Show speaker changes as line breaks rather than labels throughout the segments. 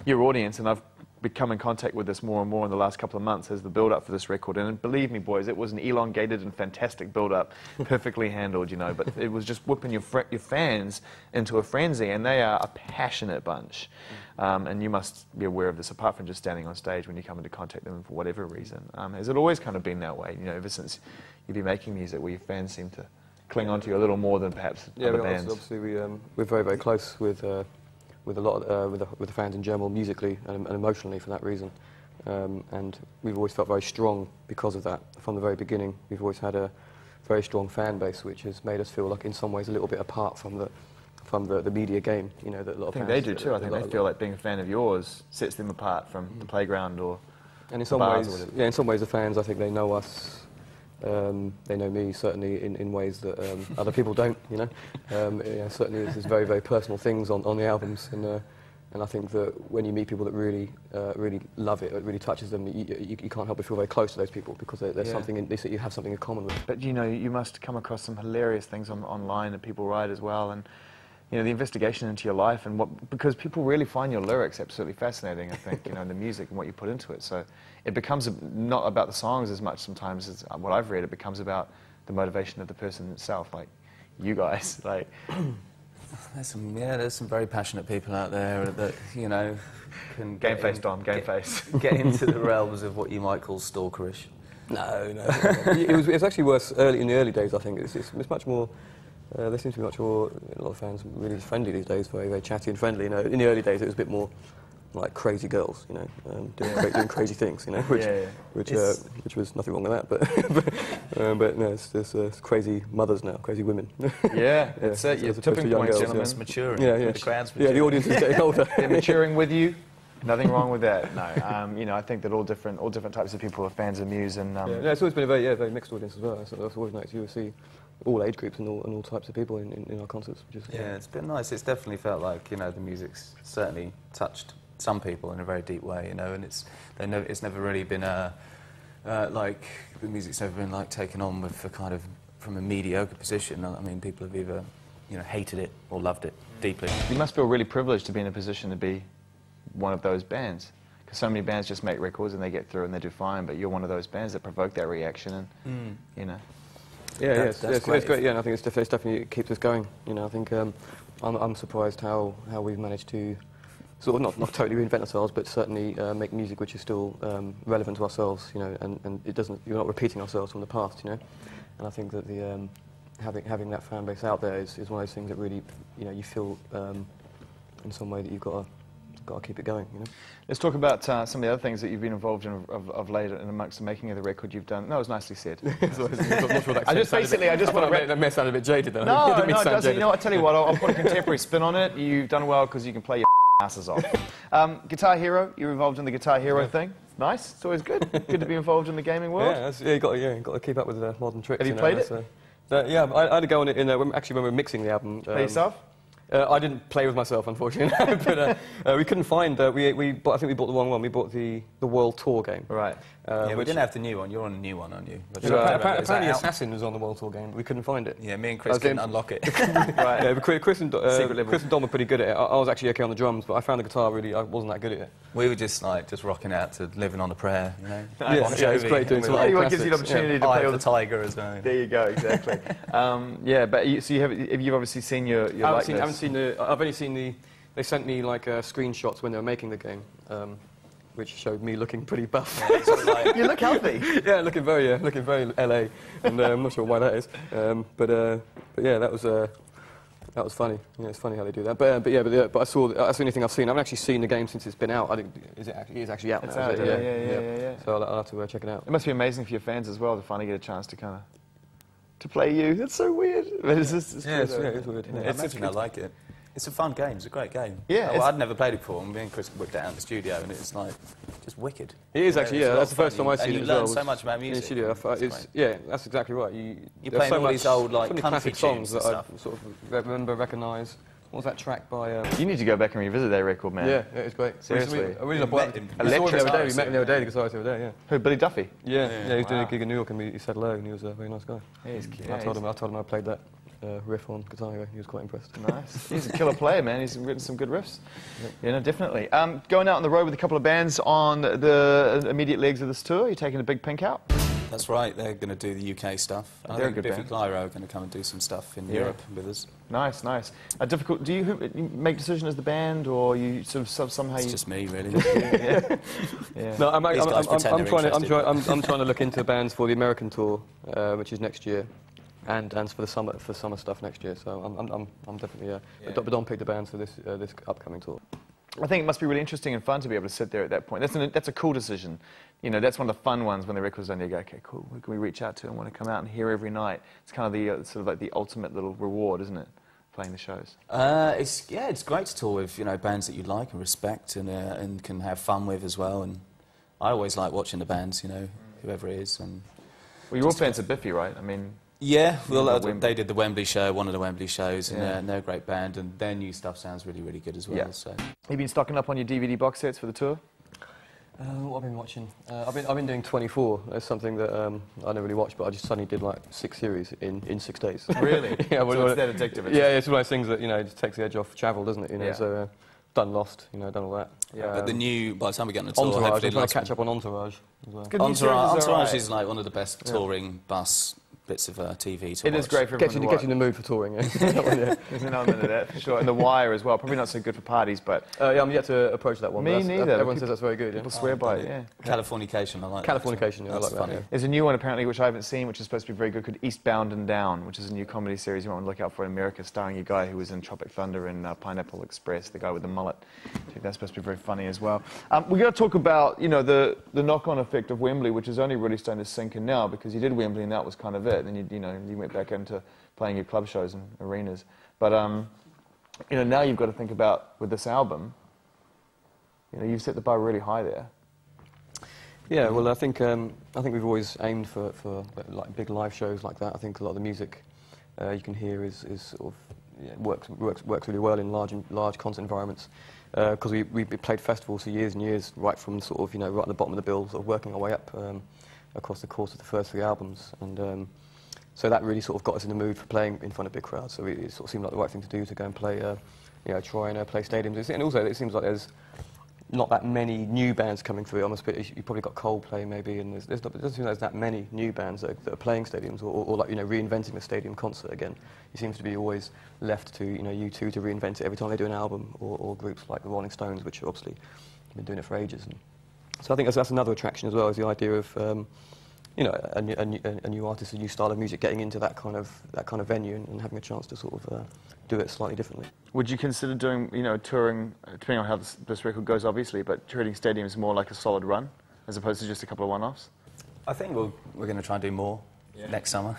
your audience, and I've become in contact with this more and more in the last couple of months as the build-up for this record. And believe me, boys, it was an elongated and fantastic build-up, perfectly handled, you know. But it was just whipping your fans into a frenzy, and they are a passionate bunch. And you must be aware of this, apart from just standing on stage when you come into contact with them for whatever reason. Has it always kind of been that way, you know, ever since you've been making music, where your fans seem to cling on to you a little more than perhaps other bands?
Obviously, we're very, very close with a lot with the fans in general, musically and emotionally for that reason. And we've always felt very strong because of that. From the very beginning, we've always had a very strong fan base, which has made us feel like, in some ways, a little bit apart from the media game. You know, that a lot of fans.
I think they do too. I think they feel like being a fan of yours sets them apart from the playground or.
And in some ways, yeah, in some ways, the fans, I think they know us. They know me, certainly, in ways that other people don't, you know. Yeah, certainly there's very, very personal things on the albums, and I think that when you meet people that really love it, it really touches them, you can't help but feel very close to those people, because there's something in this that you have something in common with.
But, you know, you must come across some hilarious things online that people write as well, and, you know, the investigation into your life, and because people really find your lyrics absolutely fascinating, I think, you know, and the music and what you put into it. So it becomes not about the songs as much sometimes as what I've read. It becomes about the motivation of the person itself, like you guys. Like,
there's some very passionate people out there that, you know, can
game face, Dom, game face.
Get into the realms of what you might call stalkerish.
No. It was actually worse in the early days. I think it's much more. There seems to be much more. A lot of fans really friendly these days, very, very chatty and friendly. You know, in the early days it was a bit more like crazy girls, you know, doing crazy things, you know, which was nothing wrong with that, but no, there's crazy mothers now, crazy women.
Yeah, it's your tipping point, gentlemen.
It's maturing.
Yeah.
The crowd's maturing.
Yeah, the audience is getting older.
They're maturing with you. Nothing wrong with that. No, you know, I think that all different types of people are fans of Muse, and
it's always been a very mixed audience as well. That's always nice. You see all age groups and all types of people in our concerts. Which is,
it's been nice. It's definitely felt like, you know, the music's certainly touched some people in a very deep way, you know, and it's never really been like the music's never been like taken on with from a mediocre position. I mean, people have either, you know, hated it or loved it deeply.
You must feel really privileged to be in a position to be one of those bands, because so many bands just make records and they get through and they do fine, but you're one of those bands that provoke that reaction, and you know.
Yeah, it's great. Yeah, and I think it's definitely it keeps us going. You know, I think I'm surprised how we've managed to sort of not totally reinvent ourselves, but certainly make music which is still relevant to ourselves. You know, and it doesn't. You're not repeating ourselves from the past. You know, and I think that the having that fan base out there is one of those things that really, you know, you feel in some way that you've got to keep it going, you know.
Let's talk about some of the other things that you've been involved in of late, and amongst the making of the record you've done. No, it was nicely said. I just want to make
that mess sound a bit jaded, though.
No, it doesn't. You know what? I tell you what, I'll put a contemporary spin on it. You've done well because you can play your asses off. Guitar Hero, you're involved in the Guitar Hero thing. Nice. It's always good. Good to be involved in the gaming world.
Yeah, you got to keep up with the modern tricks.
Have you played it?
Yeah, I had to go on it actually when we were mixing the album.
Play yourself?
I didn't play with myself, unfortunately, but we couldn't find. I think we bought the wrong one. We bought the World Tour game.
Right.
Yeah, we didn't have the new one. You're on a new one, aren't you?
Apparently, Assassin was on the World Tour game, but we couldn't find it.
Yeah, me and Chris couldn't unlock it.
Right. Yeah, Chris and Dom were pretty good at it. I was actually okay on the drums, but I found the guitar I wasn't that good at it.
We were just rocking out to Living on a Prayer, you know.
Yeah, it's great doing some
Anyone gives you the opportunity to play
Eye of the Tiger as well.
There you go, exactly. Yeah, but you've obviously seen your likeness.
I haven't seen the. I've only seen the. They sent me like screenshots when they were making the game, which showed me looking pretty buff.
Yeah, you look healthy.
Yeah, looking very LA, and I'm not sure why that is. But yeah, that was funny. Yeah, it's funny how they do that. But I saw that's the only thing I've seen. I haven't actually seen the game since it's been out. It is actually out now.
It's out. Yeah.
So I'll have to check it out.
It must be amazing for your fans as well to finally get a chance to to play you. It's so weird. But it's
weird.
I imagine I like it. It's a fun game. It's a great game.
Yeah.
Well, I'd never played it before, and me and Chris whipped it out in the studio, and it's like just wicked.
It is actually. Yeah, that's the first time I've seen it.
And you learn so much about music.
In the studio. Yeah, that's exactly right.
You're playing all these old country
classic songs that I sort of recognise. What was that track by?
You need to go back and revisit that record, man.
Yeah, it's great.
Seriously.
We met him the other day. We met him the other day. The guitarist the other day. Yeah.
Who? Billy Duffy.
Yeah. He was doing a gig in New York, and he said hello, and he was a very nice guy.
He is cute.
I told him I played that riff on guitar. He was quite impressed.
Nice. He's a killer player, man. He's written some good riffs. Yep. Yeah, no, definitely. Going out on the road with a couple of bands on the immediate legs of this tour. You're taking a Big Pink out?
That's right. They're going to do the UK stuff.
And I think
Biffy Clyro are going to come and do some stuff in Europe with us.
Nice, nice. Difficult. Do you make decision as the band, or you sort of somehow?
It's just me, really.
Yeah.
No, I'm trying to look into bands for the American tour, which is next year, and for summer stuff next year. So I'm definitely But Don picked the bands for this upcoming tour.
I think it must be really interesting and fun to be able to sit there at that point. That's a cool decision. You know, that's one of the fun ones when the record's done. You go, okay, cool. Who can we reach out to and want to come out and hear every night? It's kind of the sort of like the ultimate little reward, isn't it? Playing the shows.
It's great to tour with bands that you like and respect and can have fun with as well. And I always like watching the bands, whoever it is. And
well, you're all fans of Biffy, right? I mean.
Yeah, well, they did the Wembley show, one of the Wembley shows, and they're a great band, and their new stuff sounds really, really good as well.
Yeah.
So.
Have you been stocking up on your DVD box sets for the tour?
What have I been watching? I've been doing 24. That's something that I never really watched, but I just suddenly did like 6 series in 6 days.
Really?
Yeah.
So it's that addictive.
Yeah, it's one of those things that just takes the edge off travel, doesn't it? So done Lost, done all that.
Yeah. But by the time we get on the tour,
Entourage, I'm trying to catch up on Entourage as well.
Entourage is like one of the best touring bus bits of TV to watch.
It is great for everyone
Gets you in the mood for touring,
There's an element of that, for sure. And The Wire as well. Probably not so good for parties, but...
I'm yet to approach that one.
Me neither.
Everyone says that's very good,
People swear by it, yeah.
Californication, I like that.
Californication, I like that, yeah.
There's a new one, apparently, which I haven't seen, which is supposed to be very good, called Eastbound and Down, which is a new comedy series you want to look out for in America, starring a guy who was in Tropic Thunder and Pineapple Express, the guy with the mullet. I think that's supposed to be very funny as well. We're going to talk about, the knock-on effect of Wembley, which is only really starting to sink in now, because you did Wembley and that was kind of it. And you went back into playing your club shows and arenas. But, now you've got to think about, with this album, you've set the bar really high there.
Yeah, well, I think we've always aimed for like big live shows like that. I think a lot of the music you can hear is sort of works really well in large concert environments. Because we played festivals for years and years, right from sort of right at the bottom of the bill, sort of working our way up across the course of the first 3 albums. And so that really sort of got us in the mood for playing in front of big crowds. So it sort of seemed like the right thing to do, to go and play, try and play stadiums. And also, it seems like there's not that many new bands coming through. You've probably got Coldplay maybe, and it doesn't seem like there's that many new bands that are playing stadiums or like reinventing the stadium concert again. It seems to be always left to U2 to reinvent it every time they do an album, or groups like the Rolling Stones, which obviously have been doing it for ages. And so I think that's another attraction as well, is the idea of a new artist, a new style of music, getting into that kind of venue and having a chance to sort of do it slightly differently.
Would you consider doing, touring, depending on how this record goes, obviously, but touring stadiums more like a solid run, as opposed to just a couple of one-offs?
I think we're going to try and do more next summer.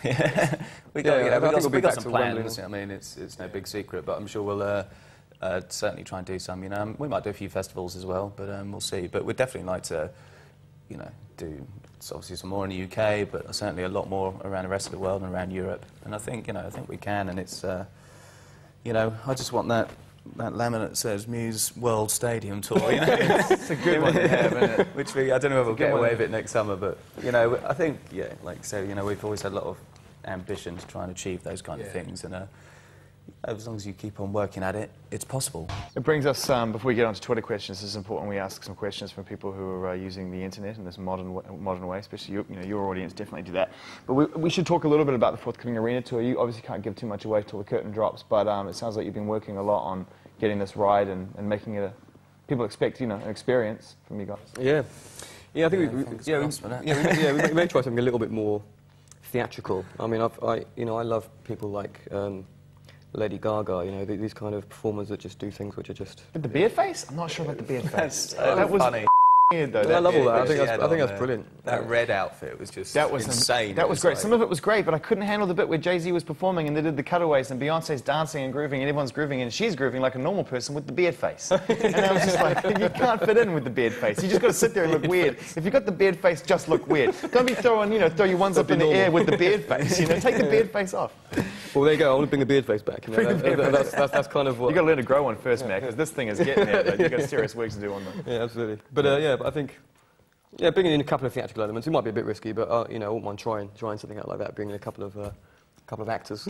We've got some plans. I mean, it's no big secret, but I'm sure we'll certainly try and do some. We might do a few festivals as well, but we'll see. But we'd definitely like to, do obviously some more in the UK, but certainly a lot more around the rest of the world and around Europe. And I think we can. And it's, I just want that laminate that says Muse World Stadium Tour.
It's a good one to have, isn't it?
Which I don't know if we'll get away with it next summer, but I think like so, we've always had a lot of ambition to try and achieve those kind of things, and as long as you keep on working at it, it's possible.
It brings us, before we get on to Twitter questions, it's important we ask some questions from people who are using the internet in this modern way, especially your audience definitely do that. But we should talk a little bit about the forthcoming arena tour. You obviously can't give too much away till the curtain drops, but it sounds like you've been working a lot on getting this right and making it people expect, an experience from you guys.
Yeah. Yeah, I think we may try something a little bit more theatrical. I mean, I love people like Lady Gaga, these kind of performers that just do things which are just...
But the beard face? I'm not sure about the beard face.
That was funny.
Weird, though.
I love all that. I think that's brilliant.
That red outfit was just insane.
That was great. Some of it was great, but I couldn't handle the bit where Jay-Z was performing and they did the cutaways and Beyonce's dancing and grooving and everyone's grooving and she's grooving like a normal person with the beard face. And I was just like, you can't fit in with the beard face. You just got to sit there and look weird. If you've got the beard face, just look weird. Don't be throwing, throw your ones up in the air with the beard face. Take the beard face off.
Well, there you go. I want to bring the beard face back. That's kind of what...
You've got to learn to grow one first, Mac, because this thing is getting there. But you've got serious work to do on them.
Yeah, absolutely. But but I think... Yeah, bringing in a couple of theatrical elements. It might be a bit risky, but I wouldn't mind trying something out like that. Bringing in a couple of actors.